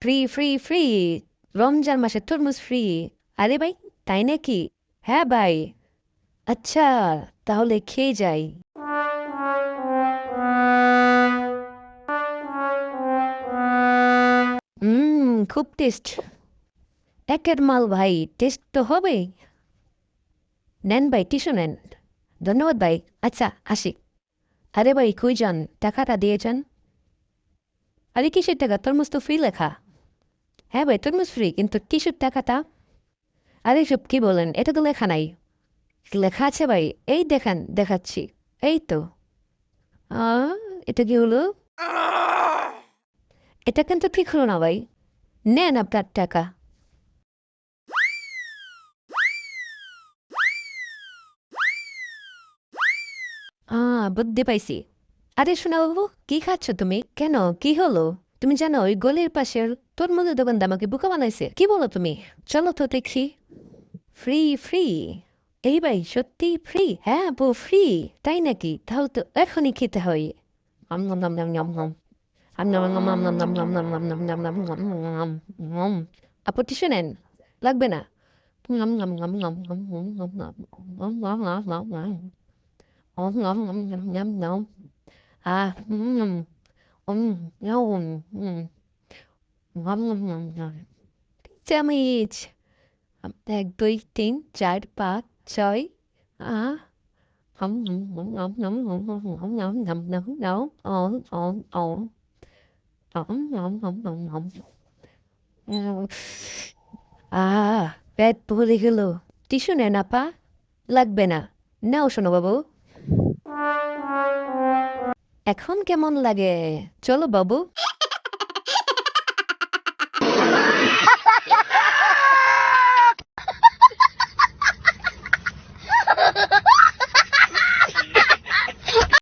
Free free free Ramzan মাসে তরমুজ free. আরে ভাই, তাই নাকি? হ্যাঁ ভাই। আচ্ছা, তাহলে খেয়ে যাই। খুব টেস্ট। একের মাল ভাই, টেস্ট তো হবেই। নেন ভাই, টিস্যু নেন। ধন্যবাদ ভাই। আচ্ছা, আসি। আরে ভাই, কই যান? টাকাটা দিয়ে যান। আরে কিসের টাকা? তরমুজ তো ফ্রি লেখা। হ্যাঁ ভাই, তরমুজ ফ্রি, কিন্তু টিস্যুর টাকাটা? আরে সব কি বলেন? এটা তো লেখা নাই। লেখা আছে ভাই, এই দেখেন, দেখাচ্ছি। এই তো। আহ, এটা কি হলো? এটা কিন্তু ঠিক হলো না ভাই। নেন আপনার টাকা। বুদ্ধি পাইছি। আরে শোনা বাবু, কি খাচ্ছ তুমি? কেন, কি হলো? তুমি জানো ওই গলির পাশের তরমুজের দোকানটা আমাকে বোকা বানাইছে? কি বলো তুমি? চলো তো দেখি। Free free? এই ভাই, সত্যি ফ্রি? হ্যাঁ বউ, ফ্রি। তাই নাকি? তাহলে তো এখনই খেতে হয়। আম নাম নাম নাম নাম নাম। আম নাম নাম নাম নাম নাম নাম নাম নাম নাম নাম নাম নাম নাম নাম। আপু টিস্যু নেন। লাগবে না। নাম নাম নাম নাম নাম নাম নাম নাম নাম নাম নাম নাম নাম। নাম নাম নাম নাম নাম নাম। নাম নাম নাম নাম নাম। চামিচ। এক দুই তিন চার পাঁচ ছয়। আহ hông hông hông hông hông hông hông hông hông hông hông hông ổn ổn ổn ổn ổn ổn ổn ổn পেট ভরে গেল। টিস্যু নেন আপা। লাগবে না। নাও শোনো বাবু। এখন কেমন লাগে? চলো বাবু।